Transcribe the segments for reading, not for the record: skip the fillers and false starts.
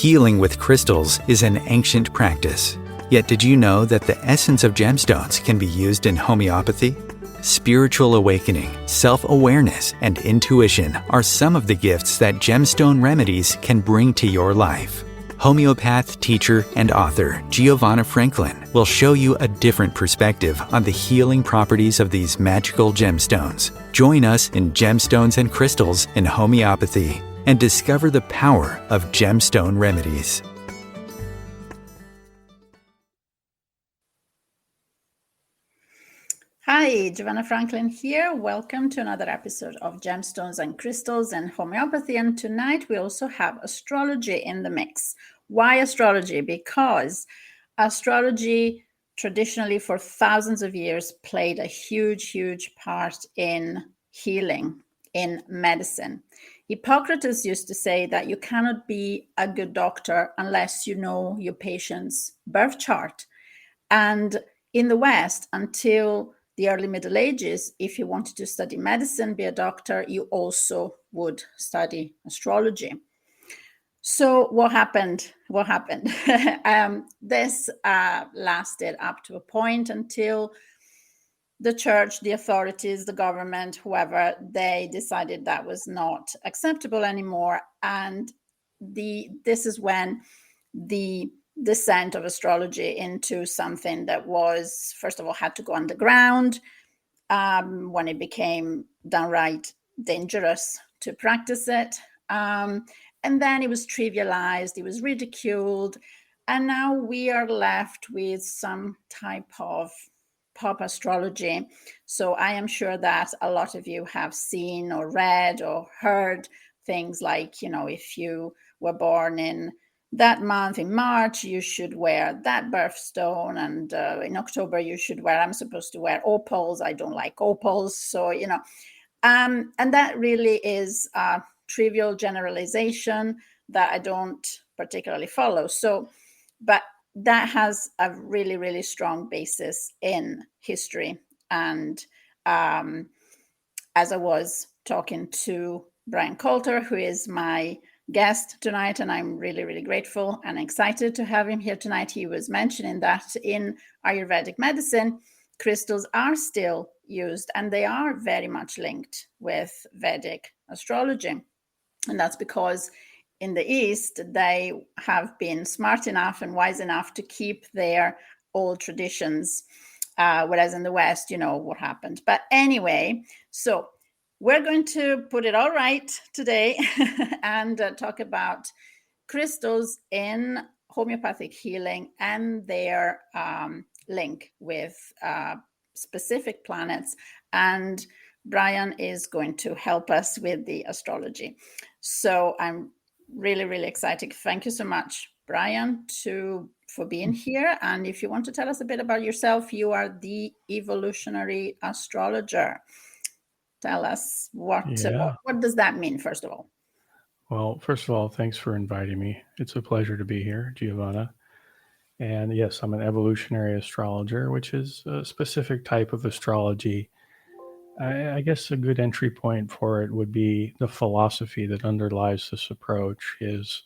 Healing with crystals is an ancient practice. Yet did you know that the essence of gemstones can be used in homeopathy? Spiritual awakening, self-awareness, and intuition are some of the gifts that gemstone remedies can bring to your life. Homeopath, teacher, and author Giovanna Franklin will show you a different perspective on the healing properties of these magical gemstones. Join us in Gemstones and Crystals in Homeopathy and discover the power of gemstone remedies. Hi, Giovanna Franklin here. Welcome to another episode of Gemstones and Crystals and Homeopathy. And tonight we also have astrology in the mix. Why astrology? Because astrology traditionally for thousands of years played a huge part in healing, in medicine. Hippocrates used to say that you cannot be a good doctor unless you know your patient's birth chart. And in the West, until the early Middle Ages, if you wanted to study medicine, be a doctor, you also would study astrology. So what happened? This lasted up to a point until the church, the authorities, the government, whoever, they decided that was not acceptable anymore. And this is when the descent of astrology into something that was, first of all, had to go underground, when it became downright dangerous to practice it. And then it was trivialized, it was ridiculed, and now we are left with some type of pop astrology. So I am sure that a lot of you have seen or read or heard things like, if you were born in that month in March, you should wear that birthstone, and in October you should wear, I'm supposed to wear opals. I don't like opals. So, and that really is a trivial generalization that I don't particularly follow. So, but that has a really strong basis in history. And as I was talking to Bryan Colter, who is my guest tonight, and I'm really grateful and excited to have him here tonight. He was mentioning that in Ayurvedic medicine, crystals are still used, and they are very much linked with Vedic astrology. And that's because in the East, they have been smart enough and wise enough to keep their old traditions, whereas in the West, what happened. But anyway, so we're going to put it all right today and talk about crystals in homeopathic healing and their link with specific planets. And Bryan is going to help us with the astrology. So I'm really excited. Thank you so much, Bryan, for being here. And if you want to tell us a bit about yourself, you are the evolutionary astrologer. Tell us what does that mean, first of all? Well, first of all, thanks for inviting me. It's a pleasure to be here, Giovanna. And yes, I'm an evolutionary astrologer, which is a specific type of astrology. I guess a good entry point for it would be the philosophy that underlies this approach is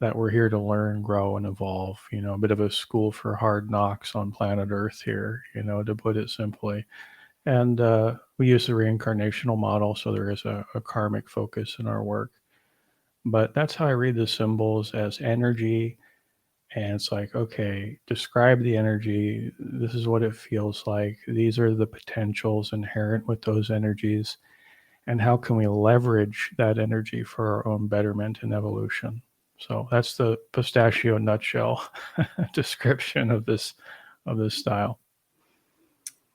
that we're here to learn, grow, and evolve. A bit of a school for hard knocks on planet Earth here, to put it simply. And we use the reincarnational model, so there is a karmic focus in our work. But that's how I read the symbols, as energy. And it's like, okay, describe the energy. This is what it feels like. These are the potentials inherent with those energies. And how can we leverage that energy for our own betterment and evolution? So that's the pistachio nutshell description of this style.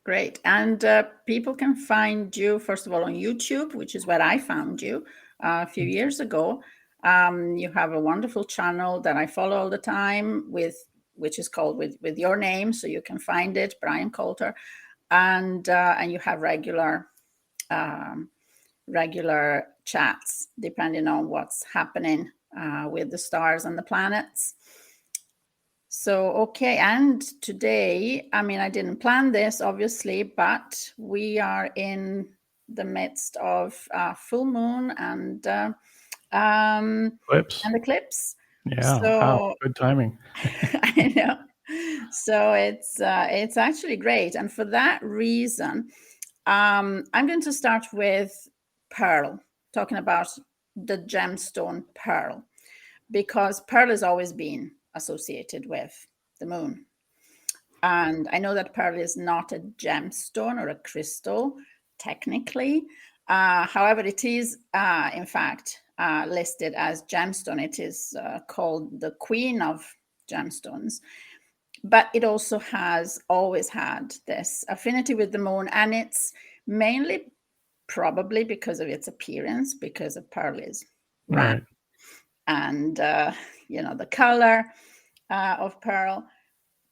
Great. And people can find you, first of all, on YouTube, which is where I found you a few years ago. You have a wonderful channel that I follow all the time, which is called with your name, so you can find it, Bryan Colter, and you have regular chats depending on what's happening with the stars and the planets. So, okay, and today, I didn't plan this, obviously, but we are in the midst of full moon and eclipse. Yeah. Wow. So Good timing. I know. So it's actually great, and for that reason, I'm going to start with pearl, talking about the gemstone pearl, because pearl has always been associated with the moon. And I know that pearl is not a gemstone or a crystal, technically. However, it is, in fact, listed as gemstone. It is called the queen of gemstones. But it also has always had this affinity with the moon. And it's mainly probably because of its appearance, because of pearl is round. Right. And, the color of pearl.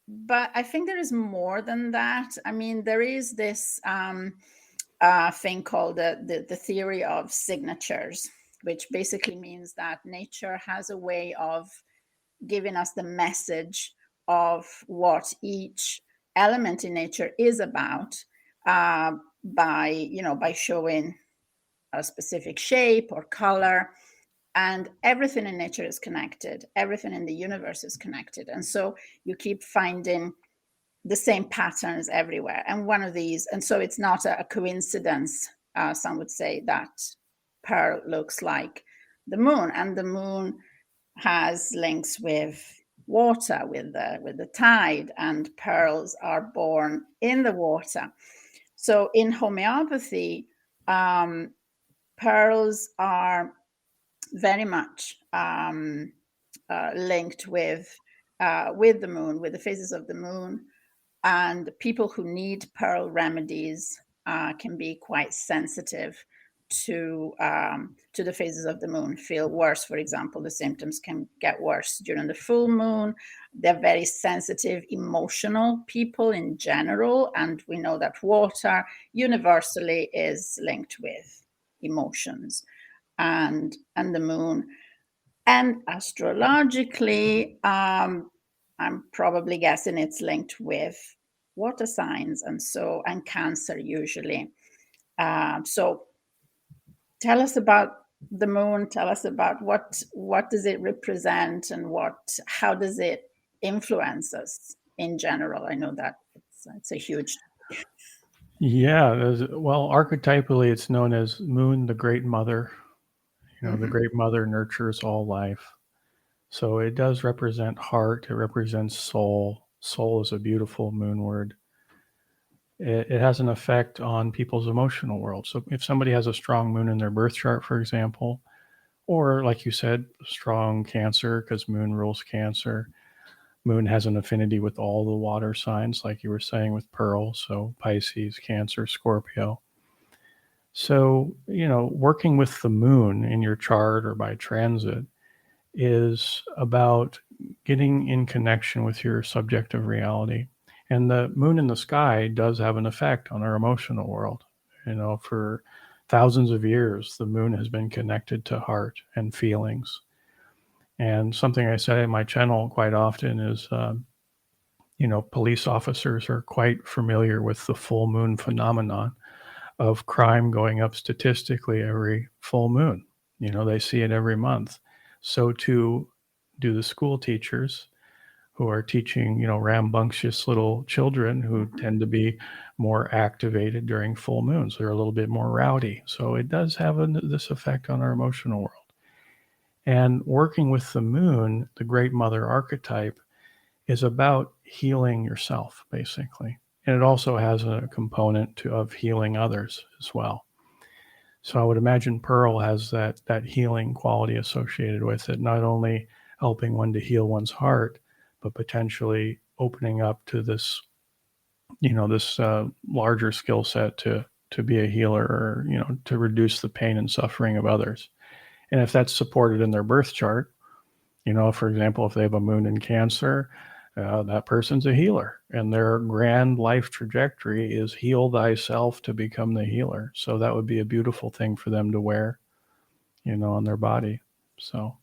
But I think there is more than that. I mean, there is this thing called the theory of signatures, which basically means that nature has a way of giving us the message of what each element in nature is about by showing a specific shape or color. And everything in nature is connected. Everything in the universe is connected. And so you keep finding the same patterns everywhere. And one of these, and so it's not a coincidence, some would say, that pearl looks like the moon. And the moon has links with water, with the tide, and pearls are born in the water. So in homeopathy, pearls are very much linked with the moon, with the phases of the moon. And people who need pearl remedies can be quite sensitive to the phases of the moon, feel worse. For example, the symptoms can get worse during the full moon. They're very sensitive, emotional people in general. And we know that water universally is linked with emotions and the moon. And astrologically, I'm probably guessing it's linked with water signs and Cancer usually. So tell us about the moon. Tell us about what does it represent, and how does it influence us in general. I know that it's a huge. Yeah. Well, archetypally, it's known as Moon, the Great Mother. The Great Mother nurtures all life. So it does represent heart. It represents soul. Soul is a beautiful moon word. It has an effect on people's emotional world. So if somebody has a strong moon in their birth chart, for example, or like you said, strong Cancer, because moon rules Cancer. Moon has an affinity with all the water signs, like you were saying with Pearl. So Pisces, Cancer, Scorpio. So, working with the moon in your chart or by transit is about getting in connection with your subjective reality. And the moon in the sky does have an effect on our emotional world. For thousands of years, the moon has been connected to heart and feelings. And something I say in my channel quite often is, police officers are quite familiar with the full moon phenomenon of crime going up statistically every full moon. They see it every month. So too do the school teachers who are teaching, rambunctious little children who tend to be more activated during full moons. They're a little bit more rowdy. So it does have this effect on our emotional world. And working with the moon, the Great Mother archetype, is about healing yourself, basically. And it also has a component of healing others as well. So I would imagine Pearl has that healing quality associated with it, not only helping one to heal one's heart, but potentially opening up to this, this larger skill set to be a healer, or, to reduce the pain and suffering of others. And if that's supported in their birth chart, for example, if they have a moon in Cancer, that person's a healer, and their grand life trajectory is heal thyself to become the healer. So that would be a beautiful thing for them to wear, on their body. So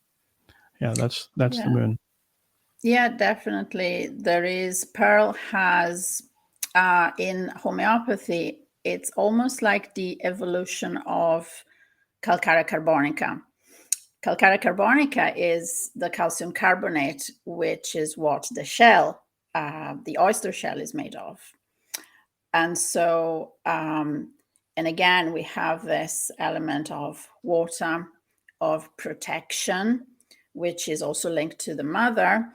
yeah, that's Yeah. the moon. Yeah, definitely. There is, Pearl has, in homeopathy, it's almost like the evolution of Calcarea carbonica. calcarea carbonica is the calcium carbonate, which is what the shell, the oyster shell, is made of. And so, and again, we have this element of water, of protection, which is also linked to the mother.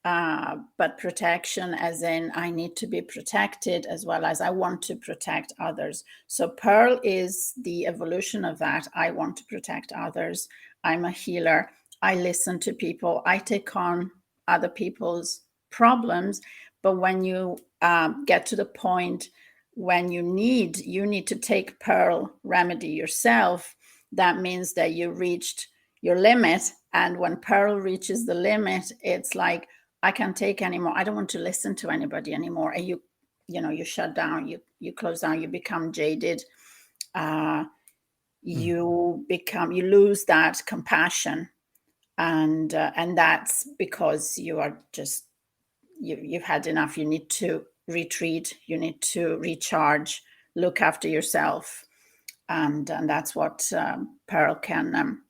But protection as in I need to be protected, as well as I want to protect others. So Pearl is the evolution of that. I want to protect others. I'm a healer. I listen to people. I take on other people's problems. But when you get to the point when you need to take Pearl remedy yourself, that means that you reached your limit. And when Pearl reaches the limit, it's like, I can't take anymore. I don't want to listen to anybody anymore. And you shut down, you close down, you become jaded. You lose that compassion. And that's because you are just, you've had enough. You need to retreat. You need to recharge, look after yourself. And that's what Pearl can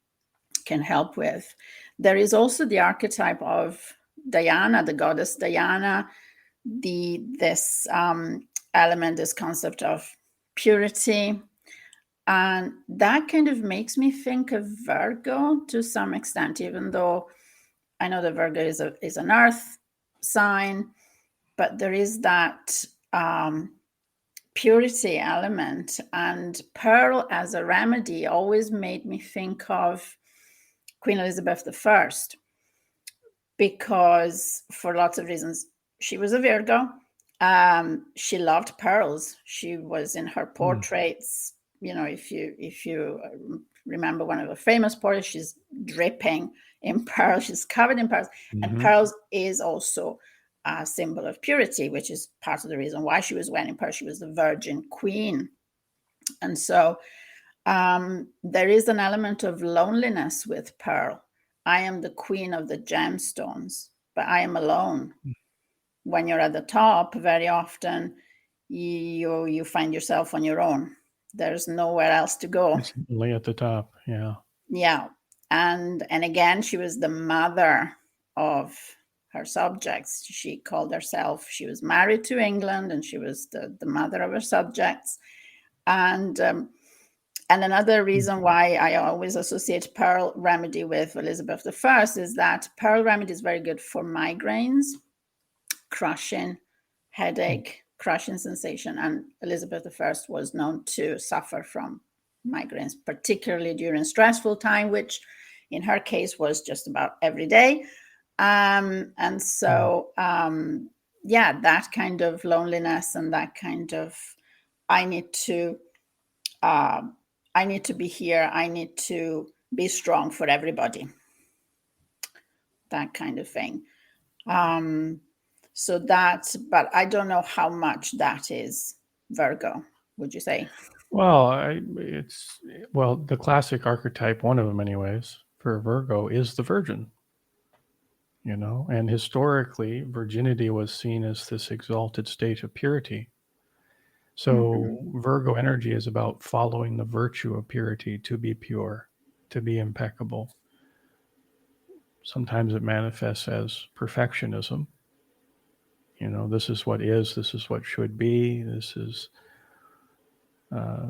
help with. There is also the archetype of Diana, the goddess Diana, this element, this concept of purity. And that kind of makes me think of Virgo to some extent, even though I know that Virgo is an earth sign, but there is that purity element. And Pearl as a remedy always made me think of Queen Elizabeth I, because for lots of reasons. She was a Virgo. She loved pearls. She was in her portraits. If you remember one of her famous portraits, she's dripping in pearls. She's covered in pearls. And pearls is also a symbol of purity, which is part of the reason why she was wearing pearls. She was the Virgin Queen. And so there is an element of loneliness with Pearl. I am the queen of the gemstones, but I am alone. When you're at the top, very often you find yourself on your own. There's nowhere else to go. It's only at the top, yeah. Yeah. And again, she was the mother of her subjects. She called herself, she was married to England, and she was the mother of her subjects. And another reason why I always associate Pearl remedy with Elizabeth I is that Pearl remedy is very good for migraines, crushing, headache, crushing sensation. And Elizabeth I was known to suffer from migraines, particularly during stressful time, which in her case was just about every day. And so, that kind of loneliness and that kind of, I need to be here. I need to be strong for everybody. That kind of thing. So that, but I don't know how much that is Virgo, would you say? Well, the classic archetype, one of them anyways, for Virgo is the virgin. And historically, virginity was seen as this exalted state of purity. So Virgo energy is about following the virtue of purity, to be pure, to be impeccable. Sometimes it manifests as perfectionism. This is what is, this is what should be, this is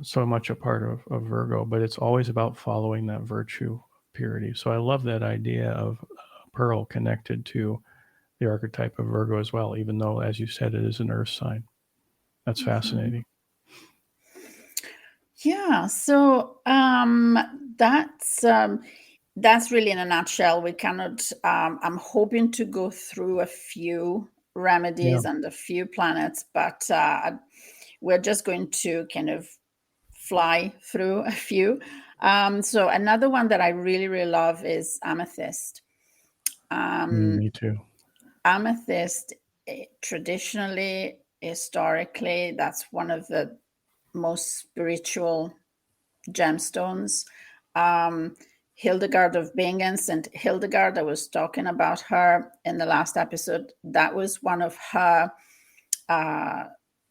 so much a part of Virgo, but it's always about following that virtue of purity. So I love that idea of Pearl connected to the archetype of Virgo as well, even though, as you said, it is an earth sign. That's fascinating. Yeah, so that's really in a nutshell. We cannot, I'm hoping to go through a few remedies and a few planets, but we're just going to kind of fly through a few. So another one that I really, really love is Amethyst. Me too. Amethyst, traditionally, historically, that's one of the most spiritual gemstones. Hildegard of Bingen, St. Hildegard, I was talking about her in the last episode. That was one of her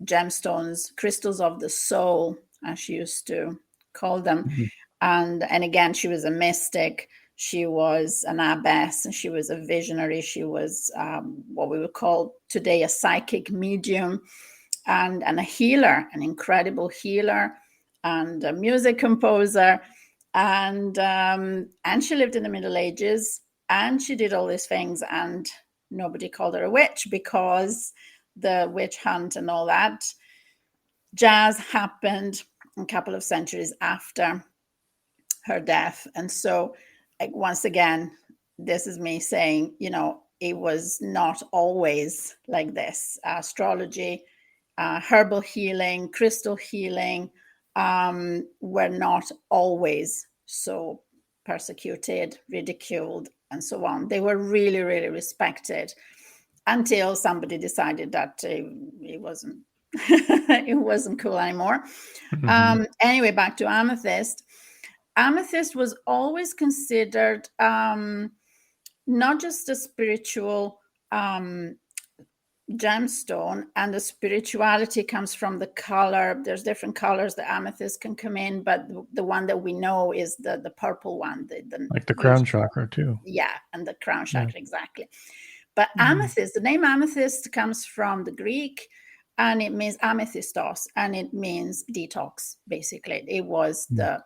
gemstones, crystals of the soul, as she used to call them. And again, she was a mystic. She was an abbess, and she was a visionary. She was what we would call today a psychic medium, and a healer, an incredible healer, and a music composer. And she lived in the Middle Ages, and she did all these things, and nobody called her a witch, because the witch hunt and all that jazz happened a couple of centuries after her death. And so, once again, this is me saying, it was not always like this. Astrology, herbal healing, crystal healing were not always so persecuted, ridiculed, and so on. They were really, really respected until somebody decided that it wasn't it wasn't cool anymore. Anyway, back to amethyst. Amethyst was always considered not just a spiritual gemstone, and the spirituality comes from the color. There's different colors that amethyst can come in, but the one that we know is the purple one, like the crown chakra too. Yeah, and the crown chakra, exactly. But amethyst, the name amethyst comes from the Greek, and it means amethystos, and it means detox. Basically, it was the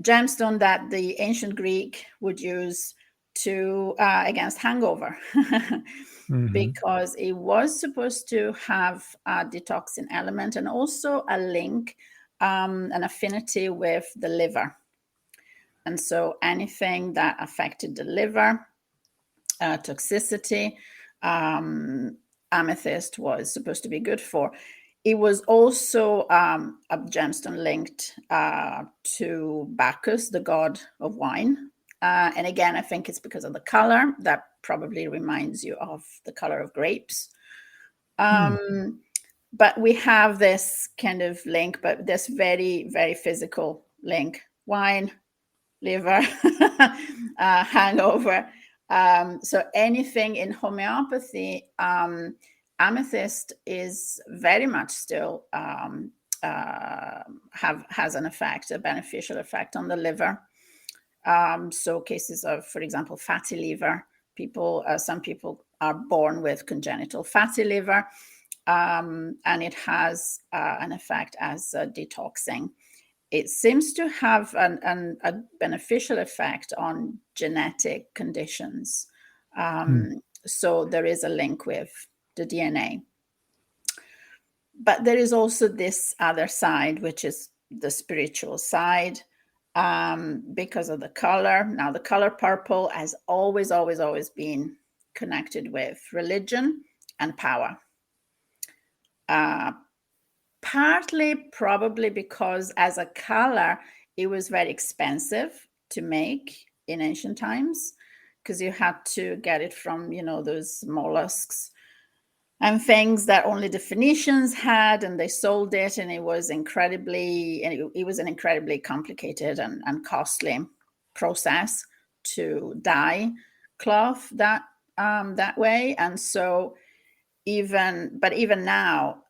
gemstone that the ancient Greek would use to against hangover, because it was supposed to have a detoxin element, and also a link, an affinity with the liver. And so anything that affected the liver, toxicity, amethyst was supposed to be good for. It was also a gemstone linked to Bacchus, the god of wine. And again, I think it's because of the color that probably reminds you of the color of grapes. But we have this kind of link, but this very, very physical link: wine, liver, hangover. So anything in homeopathy, amethyst is very much still has an effect, a beneficial effect on the liver. So cases of, for example, fatty liver. Some people are born with congenital fatty liver, and it has an effect as detoxing. It seems to have a beneficial effect on genetic conditions. So there is a link with the DNA. But there is also this other side, which is the spiritual side, because of the color. Now, the color purple has always, always, always been connected with religion and power. Partly probably because as a color, it was very expensive to make in ancient times, because you had to get it from, those mollusks and things that only the Phoenicians had, and they sold it, and it was an incredibly complicated and costly process to dye cloth that way. And so even now,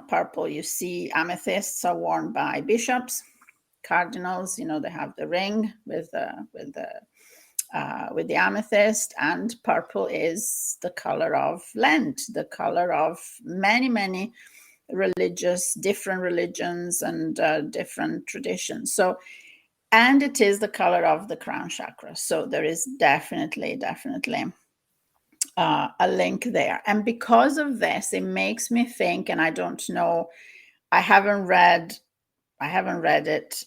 purple, you see amethysts are worn by bishops, cardinals. They have the ring with the amethyst, and purple is the color of Lent, the color of many, many different religions and different traditions. So, and it is the color of the crown chakra. So there is definitely a link there. And because of this, it makes me think, and I don't know, I haven't read it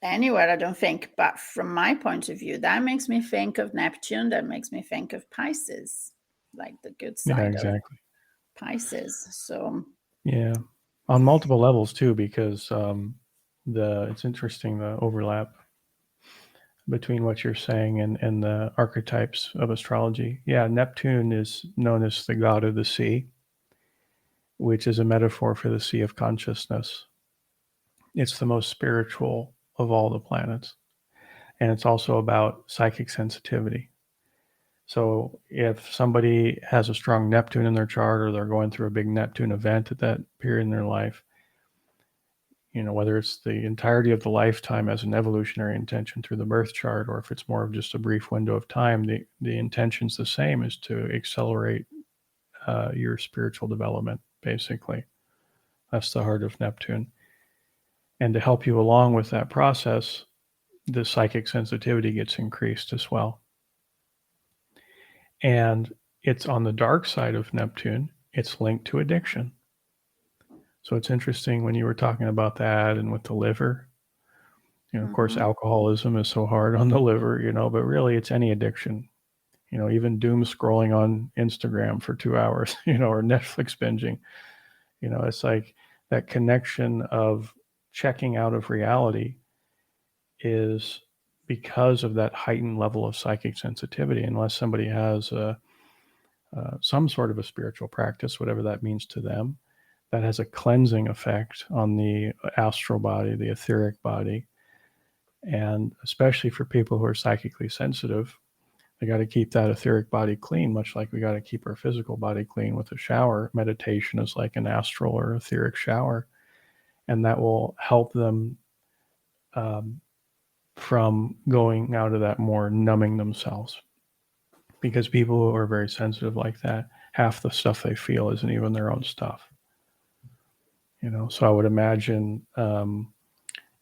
anywhere, I don't think, but from my point of view, that makes me think of Neptune, that makes me think of Pisces, like the good side of Pisces. So yeah, on multiple levels too, because it's interesting, the overlap between what you're saying and the archetypes of astrology. Yeah, Neptune is known as the god of the sea, which is a metaphor for the sea of consciousness. It's the most spiritual of all the planets. And it's also about psychic sensitivity. So if somebody has a strong Neptune in their chart, or they're going through a big Neptune event at that period in their life, whether it's the entirety of the lifetime as an evolutionary intention through the birth chart, or if it's more of just a brief window of time, the intention's the same, is to accelerate your spiritual development, basically. That's the heart of Neptune. And to help you along with that process, the psychic sensitivity gets increased as well. And it's on the dark side of Neptune, it's linked to addiction. So it's interesting when you were talking about that and with the liver. Of course, alcoholism is so hard on the liver, but really it's any addiction. Even doom scrolling on Instagram for 2 hours, or Netflix binging. It's like that connection of checking out of reality is because of that heightened level of psychic sensitivity. Unless somebody has some sort of a spiritual practice, whatever that means to them, that has a cleansing effect on the astral body, the etheric body. And especially for people who are psychically sensitive, they got to keep that etheric body clean, much like we got to keep our physical body clean with a shower. Meditation is like an astral or etheric shower, and that will help them from going out of that more numbing themselves. Because people who are very sensitive like that, half the stuff they feel isn't even their own stuff. So I would imagine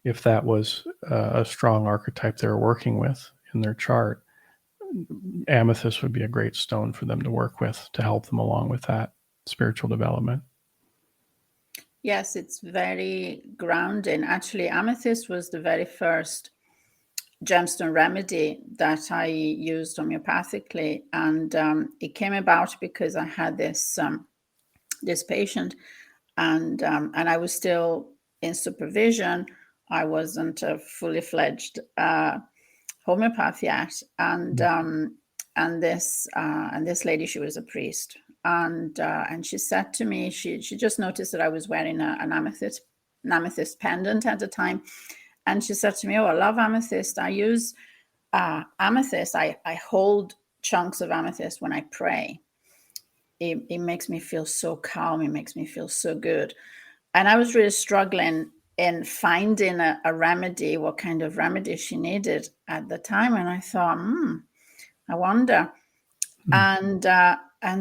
if that was a strong archetype they're working with in their chart, Amethyst would be a great stone for them to work with to help them along with that spiritual development. Yes, it's very grounding. Actually, Amethyst was the very first gemstone remedy that I used homeopathically, and it came about because I had this patient, and I was still in supervision. I wasn't a fully fledged homeopath yet, and this lady, she was a priest, and she said to me, she just noticed that I was wearing an amethyst pendant at the time, and she said to me, "Oh, I love amethyst. I use amethyst. I hold chunks of amethyst when I pray. It makes me feel so calm. It makes me feel so good." And I was really struggling in finding a remedy, what kind of remedy she needed at the time. And I thought, I wonder. And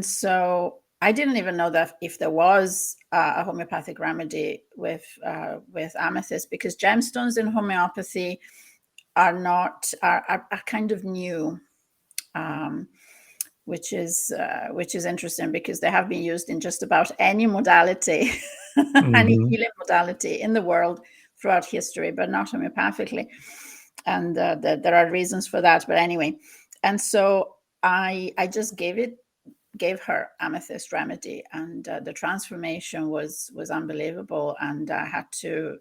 so I didn't even know that if there was a homeopathic remedy with amethyst, because gemstones in homeopathy are kind of new, which is interesting, because they have been used in just about any modality, any healing modality in the world throughout history, but not homeopathically. And there are reasons for that. But anyway, and so I just gave her amethyst remedy, and the transformation was unbelievable. And I had to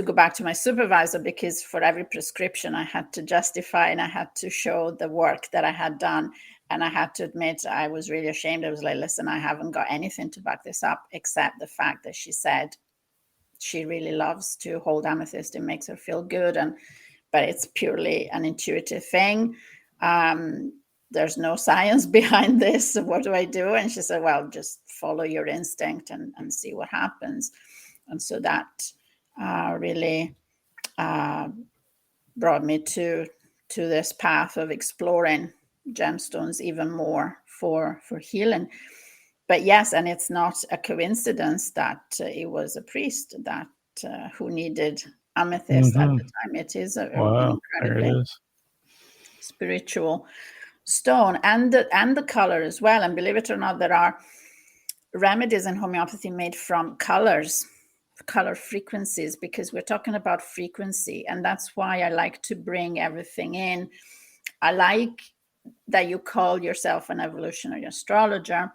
go back to my supervisor, because for every prescription I had to justify, and I had to show the work that I had done. And I had to admit, I was really ashamed. I was like, listen, I haven't got anything to back this up except the fact that she said she really loves to hold amethyst. It makes her feel good. But it's purely an intuitive thing. There's no science behind this. So what do I do? And she said, well, just follow your instinct and see what happens. And so that really brought me to this path of exploring gemstones even more for healing. But yes, and it's not a coincidence that it was a priest that who needed amethyst at the time. It is an incredibly spiritual stone, and the color as well. And believe it or not, there are remedies in homeopathy made from color frequencies, because we're talking about frequency. And that's why I like to bring everything in. I like that you call yourself an evolutionary astrologer,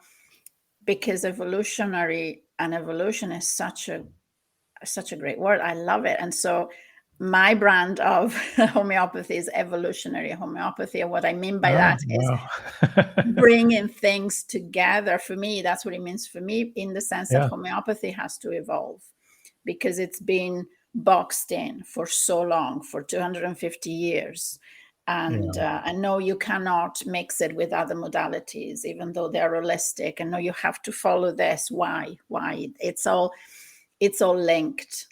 because evolutionary and evolution is such a great word. I love it. And so my brand of homeopathy is evolutionary homeopathy. And what I mean by that is bringing things together. For me, that's what it means for me, in the sense that homeopathy has to evolve, because it's been boxed in for so long, for 250 years. And I know you cannot mix it with other modalities, even though they're holistic. And no, you have to follow this. Why? It's all it's all linked.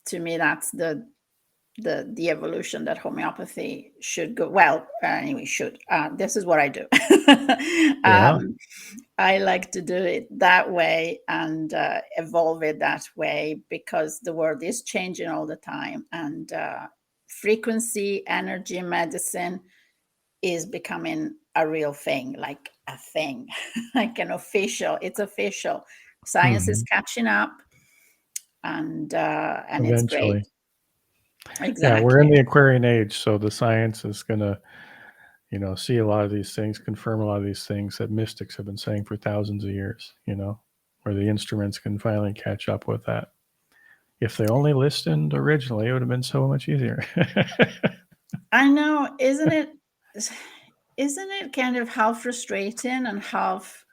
To me, that's the evolution that homeopathy should go. Well, anyway, should. This is what I do. I like to do it that way and evolve it that way, because the world is changing all the time, and frequency, energy, medicine is becoming a real thing, like a thing, like an official. It's official. Science is catching up, and it's great. Exactly. Yeah, we're in the Aquarian age, so the science is going to, see a lot of these things, confirm a lot of these things that mystics have been saying for thousands of years, where the instruments can finally catch up with that. If they only listened originally, it would have been so much easier. I know, isn't it kind of half frustrating and half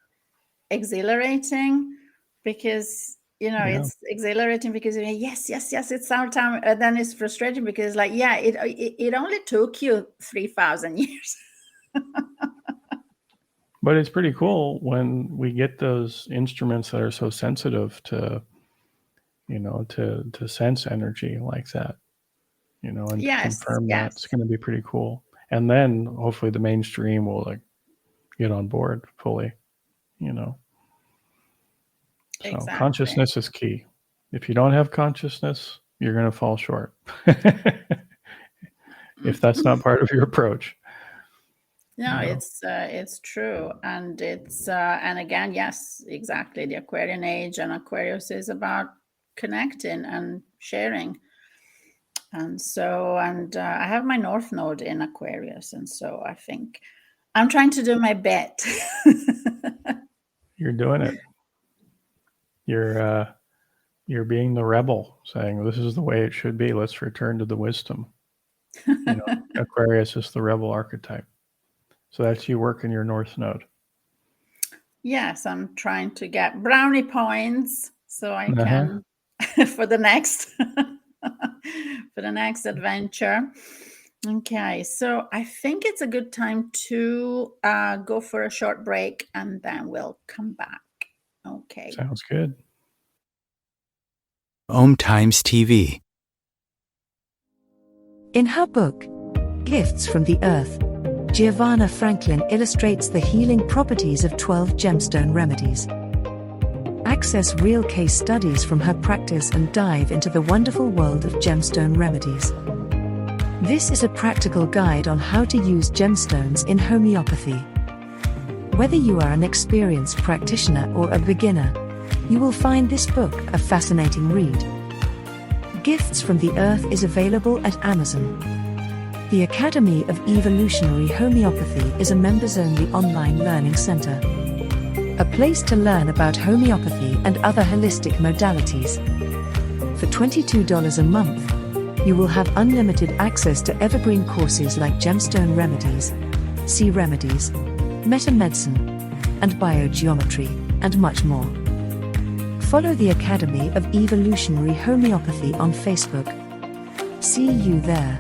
exhilarating? Because it's exhilarating because yes, it's our time, and then it's frustrating because it only took you 3,000 years. But it's pretty cool when we get those instruments that are so sensitive to to sense energy like that, and to confirm that. It's going to be pretty cool. And then hopefully the mainstream will get on board fully, So exactly. Consciousness is key. If you don't have consciousness, you're going to fall short. If that's not part of your approach. No, it's true. And it's, and again, yes, exactly. The Aquarian age and Aquarius is about connecting and sharing. And so, I have my North Node in Aquarius. And so I think I'm trying to do my bit. You're doing it. You're being the rebel, saying this is the way it should be. Let's return to the wisdom. Aquarius is the rebel archetype. So that's you working your North Node. Yes, I'm trying to get brownie points so I can for the next adventure. Okay, so I think it's a good time to go for a short break, and then we'll come back. Okay. Sounds good. OMTimes TV. In her book, Gifts from the Earth, Giovanna Franklin illustrates the healing properties of 12 gemstone remedies. Access real case studies from her practice and dive into the wonderful world of gemstone remedies. This is a practical guide on how to use gemstones in homeopathy. Whether you are an experienced practitioner or a beginner, you will find this book a fascinating read. Gifts from the Earth is available at Amazon. The Academy of Evolutionary Homeopathy is a members-only online learning center. A place to learn about homeopathy and other holistic modalities. For $22 a month, you will have unlimited access to evergreen courses like Gemstone Remedies, Sea Remedies, Metamedicine, and Biogeometry, and much more. Follow the Academy of Evolutionary Homeopathy on Facebook. See you there.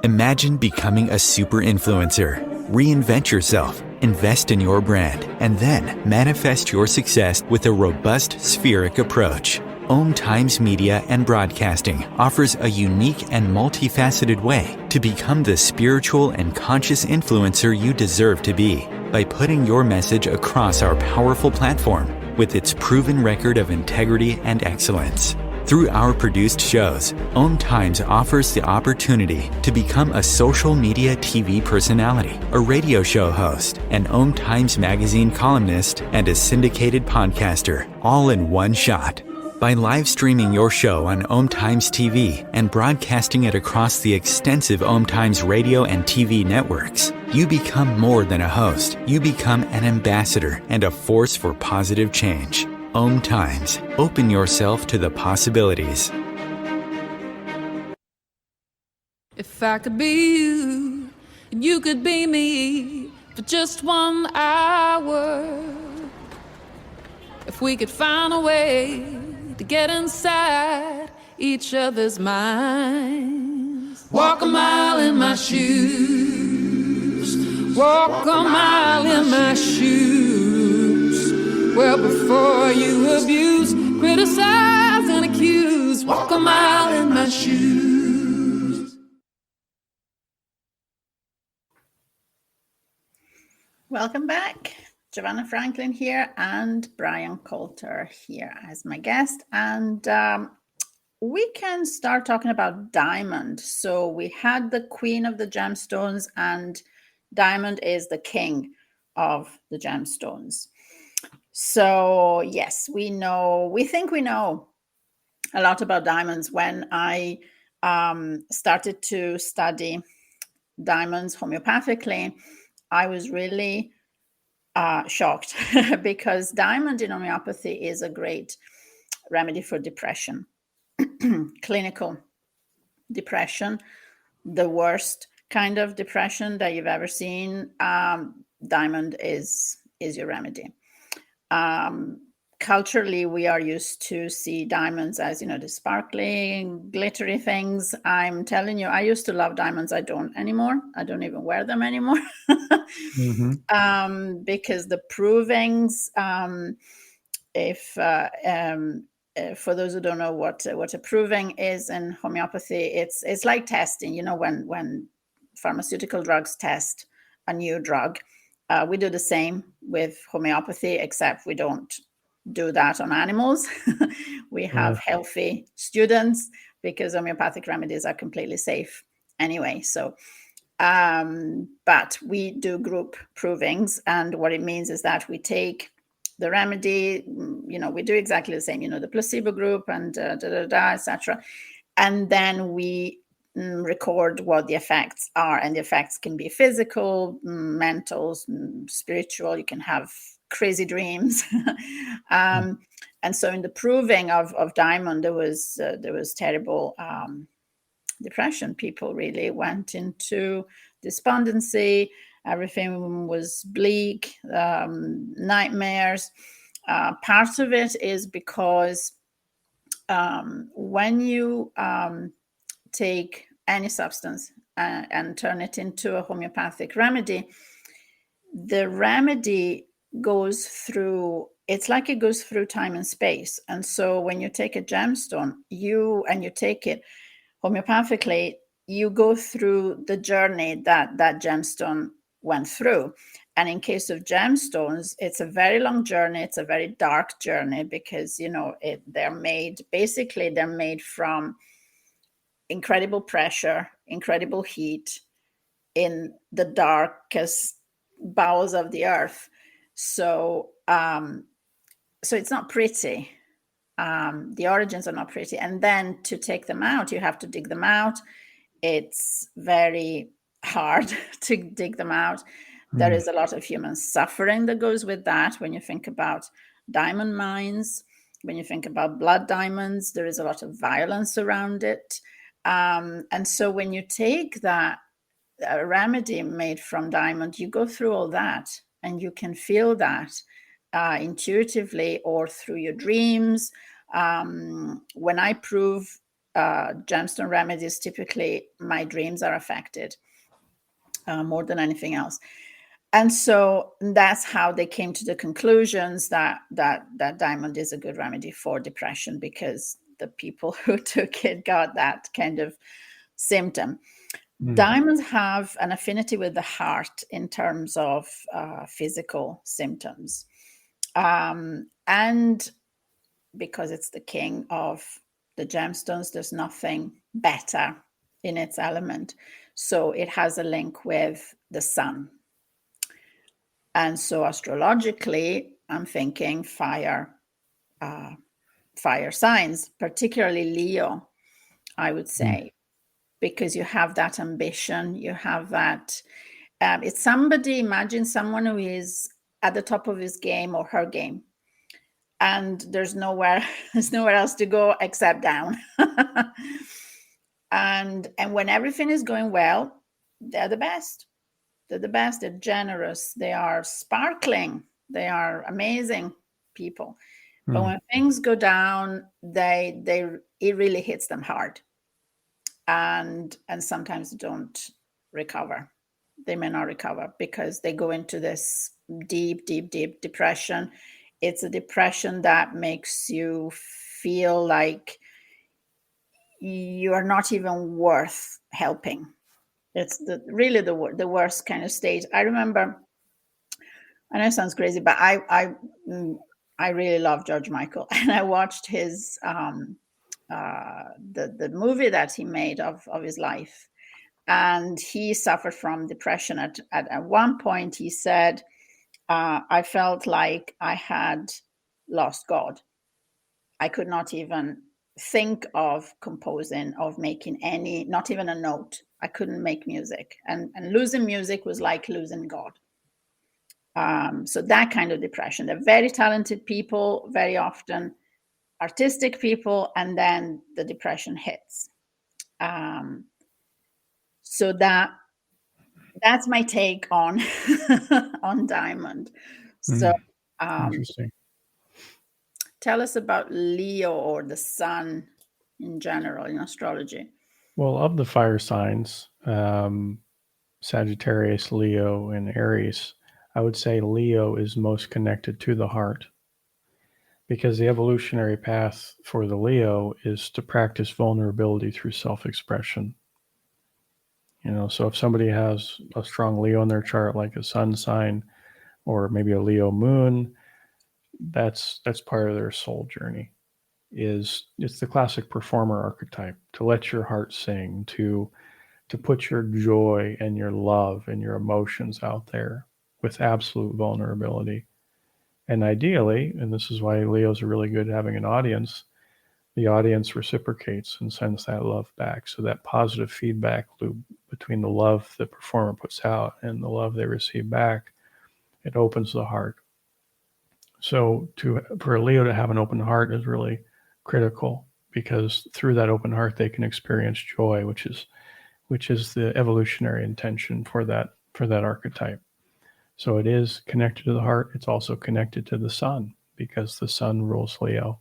Imagine becoming a super influencer. Reinvent yourself, invest in your brand, and then manifest your success with a robust spheric approach. OMTimes Media and Broadcasting offers a unique and multifaceted way to become the spiritual and conscious influencer you deserve to be by putting your message across our powerful platform with its proven record of integrity and excellence. Through our produced shows, OMTimes offers the opportunity to become a social media TV personality, a radio show host, an OMTimes magazine columnist, and a syndicated podcaster, all in one shot. By live streaming your show on OMTimes TV and broadcasting it across the extensive OMTimes radio and TV networks, you become more than a host. You become an ambassador and a force for positive change. OMTimes. Open yourself to the possibilities. If I could be you, and you could be me for just 1 hour. If we could find a way to get inside each other's minds. Walk a mile in my shoes. Walk a mile in my shoes. Well, before you abuse, criticize, and accuse, walk a mile in my shoes. Welcome back. Giovanna Franklin here, and Bryan Colter here as my guest. And we can start talking about diamond. So we had the queen of the gemstones, and diamond is the king of the gemstones. So yes, we think we know a lot about diamonds. When I started to study diamonds homeopathically, I was really shocked because diamond in homeopathy is a great remedy for depression, clinical depression, the worst kind of depression that you've ever seen. Diamond is your remedy. Culturally, we are used to see diamonds as, the sparkling, glittery things. I'm telling you, I used to love diamonds. I don't anymore. I don't even wear them anymore. Because the provings, for those who don't know what a proving is in homeopathy, it's like testing. When pharmaceutical drugs test a new drug, we do the same with homeopathy, except we don't do that on animals. We have healthy students because homeopathic remedies are completely safe anyway. So, but we do group provings, and what it means is that we take the remedy, we do exactly the same, the placebo group and etc. And then we record what the effects are, and the effects can be physical, mental, spiritual. You can have crazy dreams. And so in the proving of diamond, there was terrible depression. People really went into despondency. Everything was bleak, nightmares. Part of it is because when you take any substance and turn it into a homeopathic remedy, the remedy goes through, it's like it goes through time and space. And so when you take a gemstone, you take it homeopathically, you go through the journey that gemstone went through. And in case of gemstones, it's a very long journey. It's a very dark journey because, they're made from incredible pressure, incredible heat in the darkest bowels of the earth. So, so it's not pretty. The origins are not pretty. And then to take them out, you have to dig them out. It's very hard to dig them out. There is a lot of human suffering that goes with that. When you think about diamond mines, when you think about blood diamonds, there is a lot of violence around it. And so when you take that remedy made from diamond, you go through all that, and you can feel that intuitively or through your dreams. When I prove gemstone remedies, typically my dreams are affected more than anything else. And so that's how they came to the conclusions that diamond is a good remedy for depression, because the people who took it got that kind of symptom. Diamonds have an affinity with the heart in terms of physical symptoms. And because it's the king of the gemstones, there's nothing better in its element. So it has a link with the sun. And so astrologically, I'm thinking fire signs, particularly Leo, I would say, because you have that ambition, you have that. It's somebody, imagine someone who is at the top of his game or her game, and there's nowhere else to go except down. And when everything is going well, they're the best. They're the best. They're generous. They are sparkling. They are amazing people. But when things go down, it really hits them hard. And sometimes don't recover. They may not recover because they go into this deep, deep, deep depression. it's a depression that makes you feel like you are not even worth helping. It's really the worst kind of state. I remember, I know it sounds crazy, but I really love George Michael, and I watched his the movie that he made of his life, and he suffered from depression. At one point, he said, "I felt like I had lost God. I could not even think of composing, of making any, not even a note. I couldn't make music, and losing music was like losing God." So that kind of depression. They're very talented people, very often artistic people, and then the depression hits. So that's my take on on Diamond. So Interesting. tell us about Leo, or the sun in general in astrology. Well, of the fire signs, Sagittarius, Leo, and Aries, I would say Leo is most connected to the heart, because the evolutionary path for the Leo is to practice vulnerability through self-expression. So if somebody has a strong Leo in their chart, like a sun sign, or maybe a Leo moon, that's part of their soul journey. It's the classic performer archetype, to let your heart sing, to put your joy and your love and your emotions out there with absolute vulnerability. And ideally, and this is why Leos are really good at having an audience, the audience reciprocates and sends that love back. So that positive feedback loop between the love the performer puts out and the love they receive back, it opens the heart. So for a Leo to have an open heart is really critical, because through that open heart they can experience joy, which is the evolutionary intention for that archetype. So it is connected to the heart. It's also connected to the sun, because the sun rules Leo.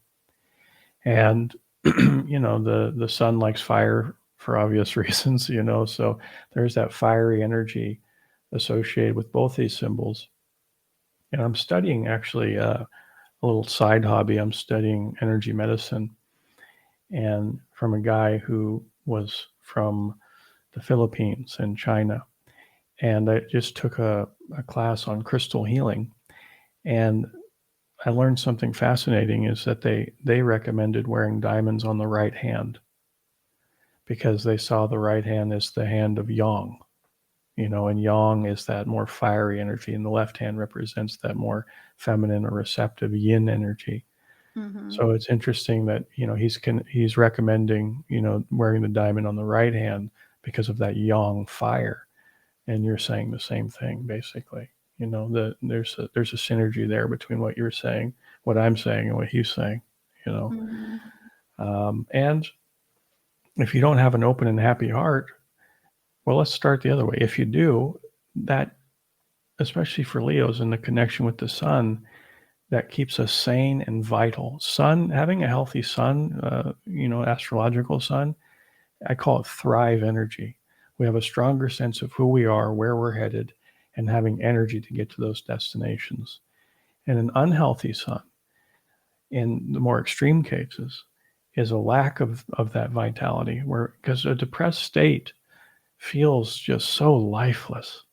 And the sun likes fire for obvious reasons, so there's that fiery energy associated with both these symbols. And I'm studying, actually, a little side hobby. I'm studying energy medicine, and from a guy who was from the Philippines and China. And I just took a class on crystal healing, and I learned something fascinating, is that they recommended wearing diamonds on the right hand, because they saw the right hand as the hand of yang, and yang is that more fiery energy, and the left hand represents that more feminine or receptive yin energy. Mm-hmm. So it's interesting that, he's recommending, wearing the diamond on the right hand because of that yang fire. And you're saying the same thing, basically. There's a synergy there between what you're saying, what I'm saying, and what he's saying. Mm-hmm. And if you don't have an open and happy heart, well, let's start the other way. If you do, that, especially for Leos and the connection with the sun, that keeps us sane and vital. Sun, having a healthy sun, astrological sun, I call it thrive energy. We have a stronger sense of who we are, where we're headed, and having energy to get to those destinations. And an unhealthy sun, in the more extreme cases, is a lack of that vitality, because a depressed state feels just so lifeless,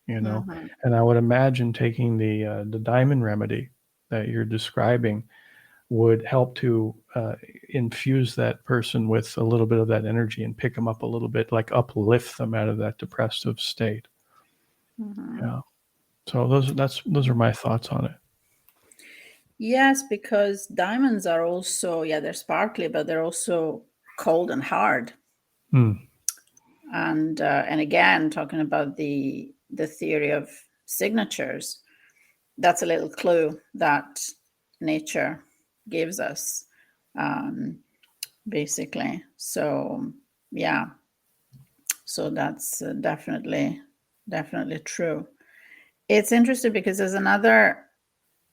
Mm-hmm. And I would imagine taking the diamond remedy that you're describing would help to infuse that person with a little bit of that energy and pick them up a little bit, like uplift them out of that depressive state. Mm-hmm. Yeah. So those are my thoughts on it. Yes, because diamonds are also, they're sparkly, but they're also cold and hard. And again, talking about the theory of signatures, that's a little clue that nature gives us, basically. So so that's definitely true. It's interesting because there's another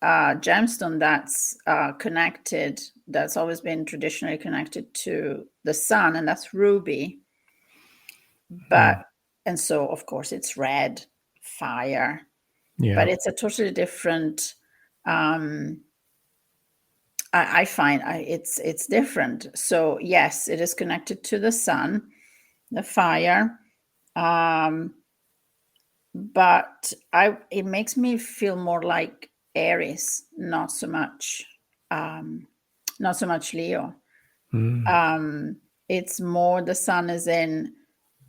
gemstone that's connected, that's always been traditionally connected to the sun, and that's ruby. But and so of course it's red, fire, but it's a totally different I find it's different. So yes, it is connected to the sun, the fire, but it makes me feel more like Aries, not so much Leo. It's more the sun is in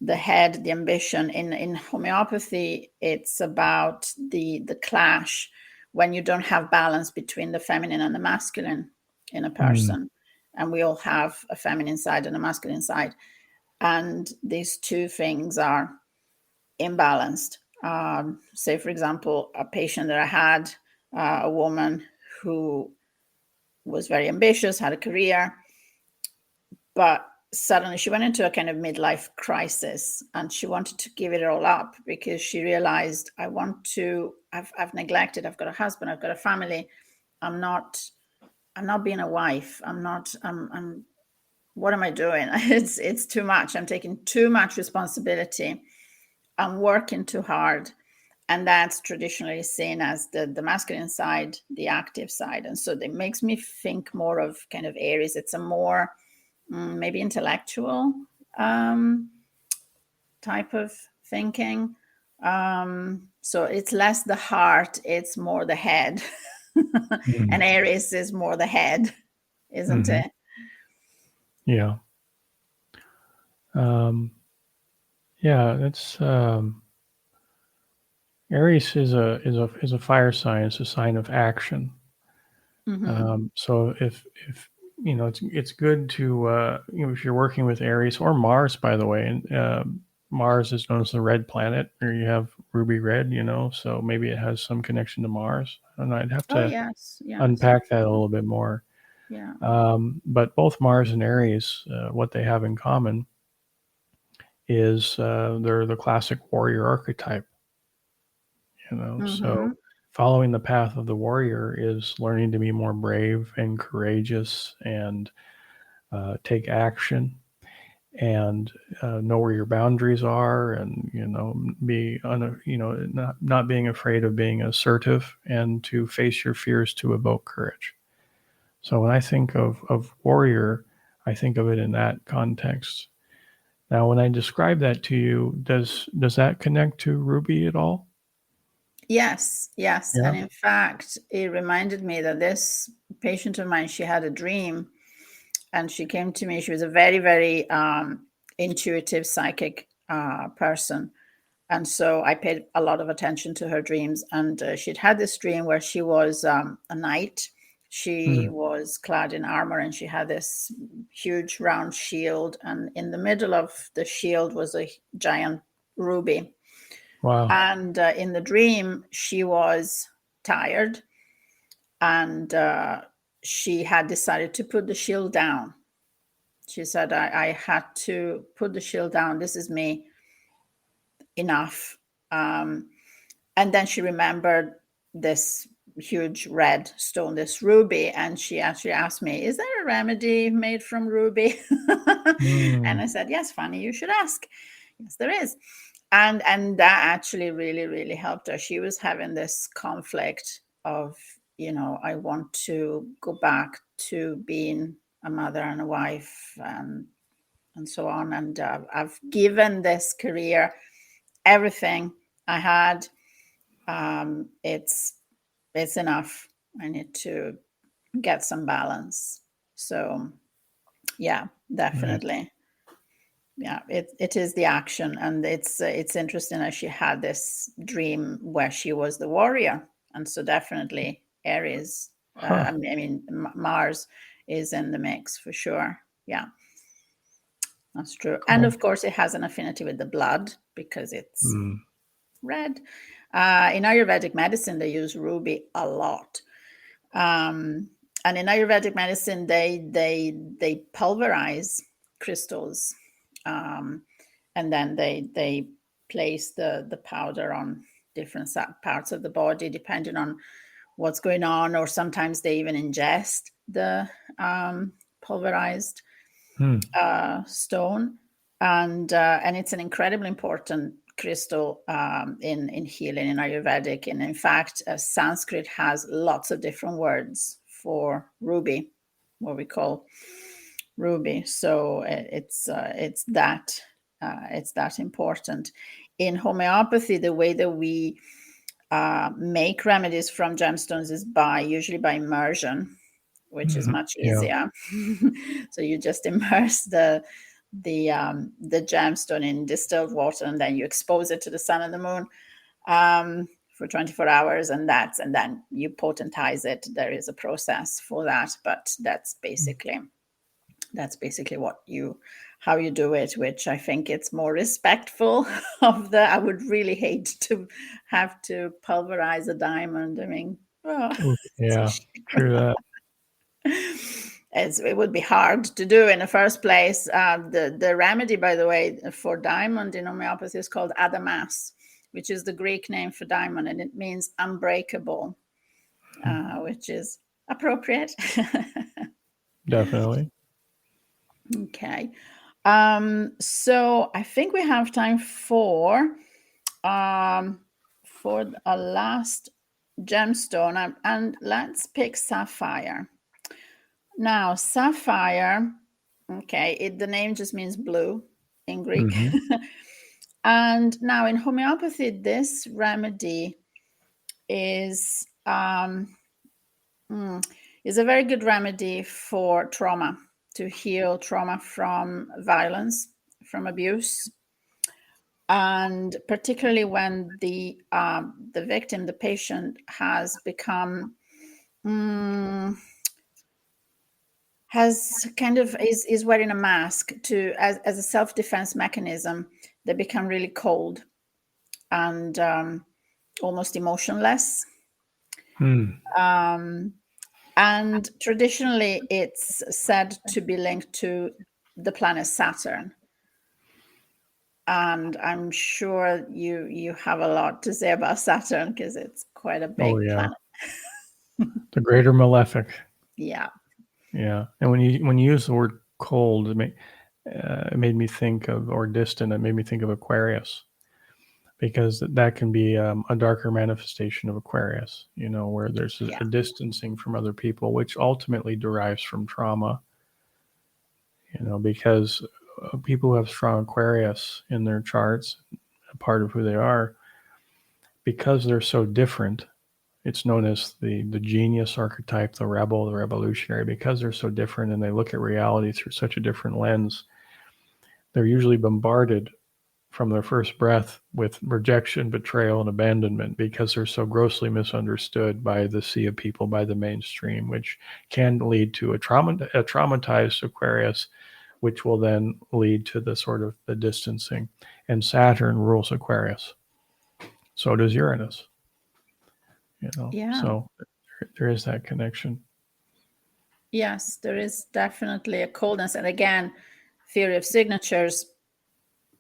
the head, the ambition. In homeopathy, it's about the clash when you don't have balance between the feminine and the masculine in a person. And we all have a feminine side and a masculine side. And these two things are imbalanced. Say, for example, a patient that I had, a woman who was very ambitious, had a career, but suddenly she went into a kind of midlife crisis and she wanted to give it all up because she realized, I've neglected, I've got a husband, I've got a family. I'm not being a wife. What am I doing? It's too much. I'm taking too much responsibility. I'm working too hard. And that's traditionally seen as the masculine side, the active side. And so it makes me think more of kind of Aries. It's a more maybe intellectual type of thinking. So it's less the heart, it's more the head. And Aries is more the head, isn't it? Yeah. It's Aries is a fire sign. It's a sign of action. So if it's good to if you're working with Aries or Mars, by the way, and Mars is known as the red planet, or you have ruby red, so maybe it has some connection to Mars. And I'd have to Yes. unpack that a little bit more. Yeah. But both Mars and Aries, what they have in common is they're the classic warrior archetype. So following the path of the warrior is learning to be more brave and courageous and take action and know where your boundaries are, and be not being afraid of being assertive and to face your fears to evoke courage. So when I think of warrior, I think of it in that context. Now, when I describe that to you, does that connect to Ruby at all? Yes. Yeah. And in fact, it reminded me that this patient of mine, she had a dream and she came to me. She was a very, very intuitive, psychic person. And so I paid a lot of attention to her dreams. And she'd had this dream where she was a knight. She was clad in armor and she had this huge round shield. And in the middle of the shield was a giant ruby. Wow. And in the dream, she was tired and she had decided to put the shield down. She said, I had to put the shield down. This is me. Enough. And then she remembered this huge red stone, this ruby, and she actually asked me, is there a remedy made from ruby? And I said, yes, Fanny, you should ask. Yes, there is. And that actually really, really helped her. She was having this conflict of, I want to go back to being a mother and a wife and so on. And I've given this career everything I had. It's enough. I need to get some balance. So yeah, definitely. Right. Yeah, it is the action, and it's interesting that she had this dream where she was the warrior, and so definitely Aries. I mean, Mars is in the mix for sure. Yeah, that's true. Cool. And of course, it has an affinity with the blood because it's red. In Ayurvedic medicine, they use ruby a lot. And in Ayurvedic medicine, they pulverize crystals, and then they place the powder on different parts of the body, depending on what's going on, or sometimes they even ingest the pulverized stone. And it's an incredibly important crystal in healing, in Ayurvedic. And in fact, Sanskrit has lots of different words for ruby, what we call ruby. So it's that important. In homeopathy, the way that we make remedies from gemstones is usually by immersion, which is much easier. So you just immerse the gemstone in distilled water, and then you expose it to the sun and the moon for 24 hours, and then you potentize it. There is a process for that, but that's basically how you do it, which I think it's more respectful of I would really hate to have to pulverize a diamond. I mean, yeah, true that. It would be hard to do in the first place. The remedy, by the way, for diamond in homeopathy is called adamas, which is the Greek name for diamond, and it means unbreakable, which is appropriate. Definitely. Okay. So I think we have time for a last gemstone, and let's pick sapphire. Now, sapphire, okay, the name just means blue in Greek. And now in homeopathy, this remedy is a very good remedy for trauma, to heal trauma from violence, from abuse. And particularly when the victim, the patient, has become is wearing a mask as a self-defense mechanism. They become really cold and almost emotionless. And traditionally, it's said to be linked to the planet Saturn. And I'm sure you have a lot to say about Saturn, because it's quite a big planet. The greater malefic. Yeah. Yeah. And when you use the word cold, it made me think of, or distant, it made me think of Aquarius, because that can be a darker manifestation of Aquarius, where there's a distancing from other people, which ultimately derives from trauma, because people who have strong Aquarius in their charts, a part of who they are, because they're so different. It's known as the genius archetype, the rebel, the revolutionary. Because they're so different and they look at reality through such a different lens, they're usually bombarded from their first breath with rejection, betrayal, and abandonment, because they're so grossly misunderstood by the sea of people, by the mainstream, which can lead to a traumatized Aquarius, which will then lead to the sort of the distancing. And Saturn rules Aquarius. So does Uranus. So there is that connection. Yes, there is definitely a coldness. And again, theory of signatures,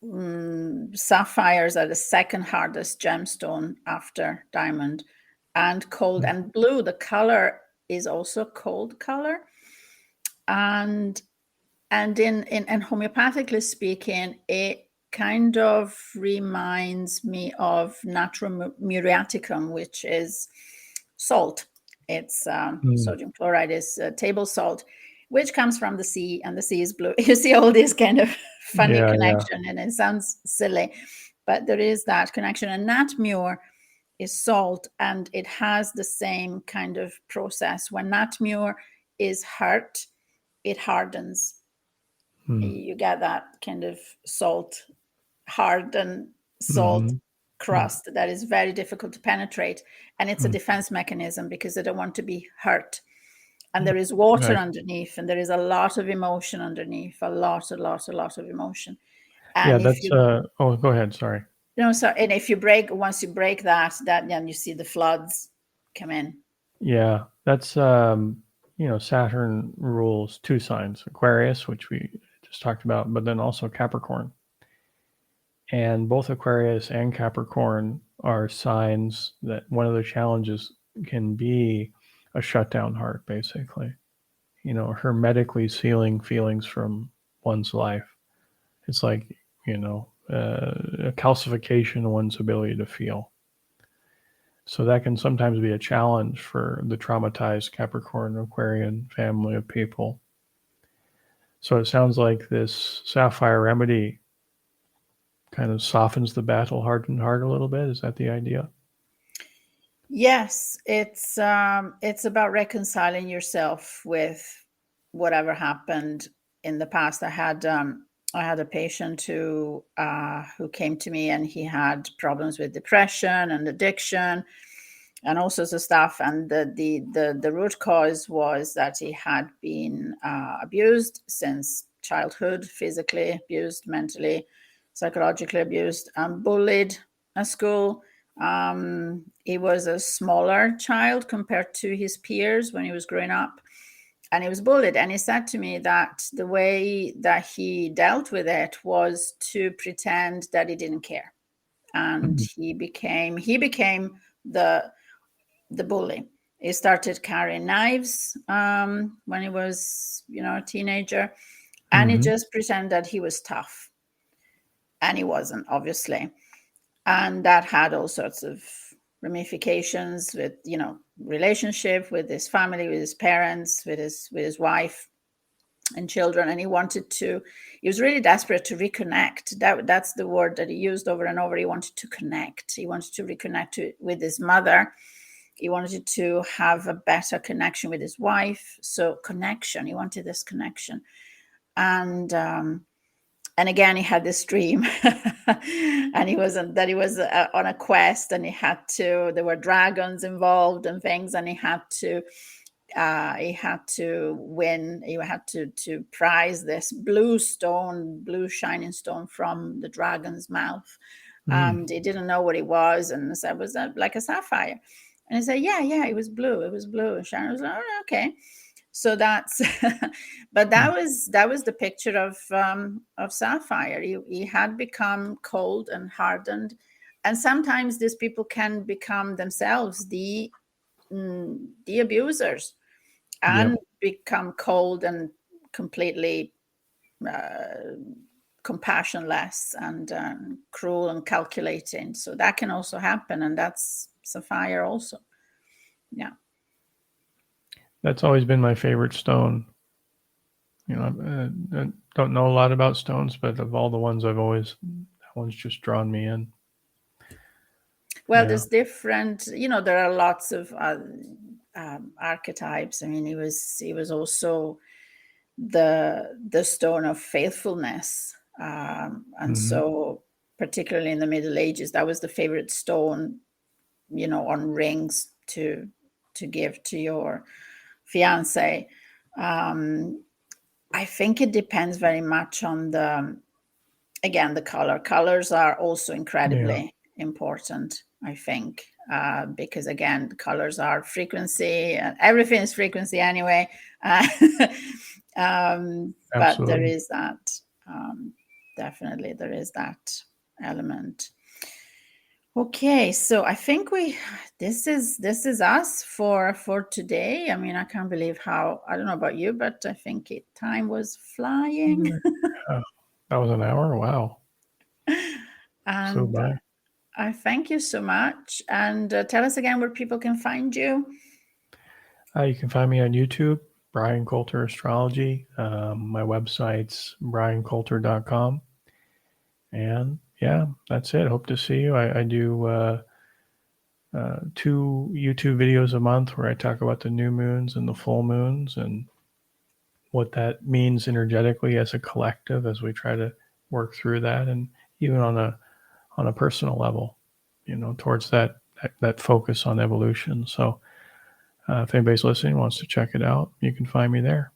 sapphires are the second hardest gemstone after diamond, and cold and blue. The color is also a cold color. And in homeopathically speaking, it kind of reminds me of natrum muriaticum, which is salt. It's sodium chloride is table salt, which comes from the sea, and the sea is blue. You see all this kind of funny connection, and it sounds silly, but there is that connection. And natmur is salt, and it has the same kind of process. When natmur is hurt, it hardens. You get that kind of hardened salt crust that is very difficult to penetrate. And it's a defense mechanism, because they don't want to be hurt. And there is water underneath, and there is a lot of emotion underneath, a lot of emotion. And go ahead. Sorry. No, sorry. And if once you break that, then you see the floods come in. Yeah, that's, Saturn rules two signs, Aquarius, which we just talked about, but then also Capricorn. And both Aquarius and Capricorn are signs that one of the challenges can be a shutdown heart, basically. Hermetically sealing feelings from one's life. It's like, a calcification in one's ability to feel. So that can sometimes be a challenge for the traumatized Capricorn Aquarian family of people. So it sounds like this Sapphire remedy kind of softens the battle-hardened heart a little bit. Is that the idea? Yes, it's about reconciling yourself with whatever happened in the past. I had a patient who came to me, and he had problems with depression and addiction and all sorts of stuff. And the root cause was that he had been abused since childhood, physically abused, mentally, psychologically abused, bullied at school. He was a smaller child compared to his peers when he was growing up, and he was bullied. And he said to me that the way that he dealt with it was to pretend that he didn't care, and he became the bully. He started carrying knives when he was, a teenager, and he just pretended that he was tough, and he wasn't, obviously. And that had all sorts of ramifications with, relationship with his family, with his parents, with his wife and children. And he was really desperate to reconnect. That's the word that he used over and over. He wanted to connect. He wanted to reconnect with his mother. He wanted to have a better connection with his wife. So connection, he wanted this connection. And again, he had this dream, and he was on a quest, and there were dragons involved and things, and he had to win. He had to prize this blue shining stone from the dragon's mouth. And he didn't know what it was, and said it was like a sapphire. And he said, yeah, it was blue. It was blue. And Sharon was like, oh, okay. So that's, but that was the picture of Sapphire. He had become cold and hardened, and sometimes these people can become themselves the abusers, and become cold and completely compassionless and cruel and calculating. So that can also happen, and that's Sapphire also. Yeah. That's always been my favorite stone. I don't know a lot about stones, but of all the ones that one's just drawn me in. Well, there's different, there are lots of archetypes. I mean, he was also the stone of faithfulness. And so particularly in the Middle Ages, that was the favorite stone, on rings to give to your fiance. I think it depends very much on the color. Colors are also incredibly important, I think, because again, the colors are frequency, and everything is frequency anyway. But there is that, definitely there is that element. Okay, so I think this is us for today. I mean, I can't believe I don't know about you, but I think time was flying. That was an hour. Wow. And so bye. I thank you so much. And tell us again where people can find you. You can find me on YouTube, Bryan Colter Astrology. My website's bryancolter.com. And yeah, that's it. Hope to see you. I do 2 YouTube videos a month where I talk about the new moons and the full moons and what that means energetically as a collective as we try to work through that, and even on a personal level, towards that focus on evolution. So if anybody's listening wants to check it out, you can find me there.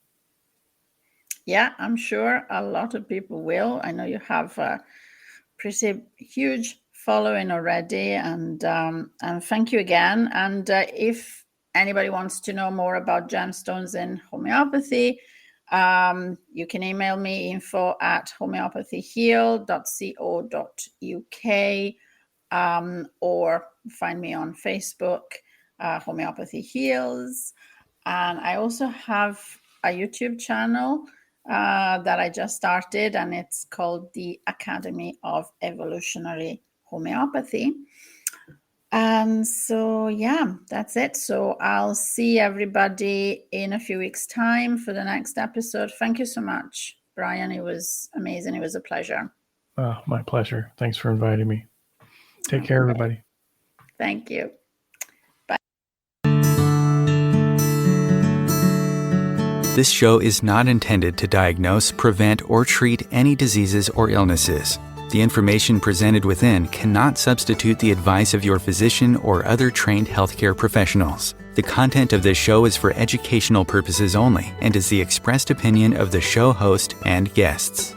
Yeah, I'm sure a lot of people will. I know you have a pretty huge following already, and thank you again. And if anybody wants to know more about gemstones in homeopathy, you can email me info@homeopathyheal.co.uk, or find me on Facebook, Homeopathy Heals. And I also have a YouTube channel that I just started, and it's called the Academy of Evolutionary Homeopathy. And so, yeah, that's it. So I'll see everybody in a few weeks' time for the next episode. Thank you so much, Bryan. It was amazing. It was a pleasure. My pleasure. Thanks for inviting me. Take care, everybody. Thank you. This show is not intended to diagnose, prevent, or treat any diseases or illnesses. The information presented within cannot substitute the advice of your physician or other trained healthcare professionals. The content of this show is for educational purposes only and is the expressed opinion of the show host and guests.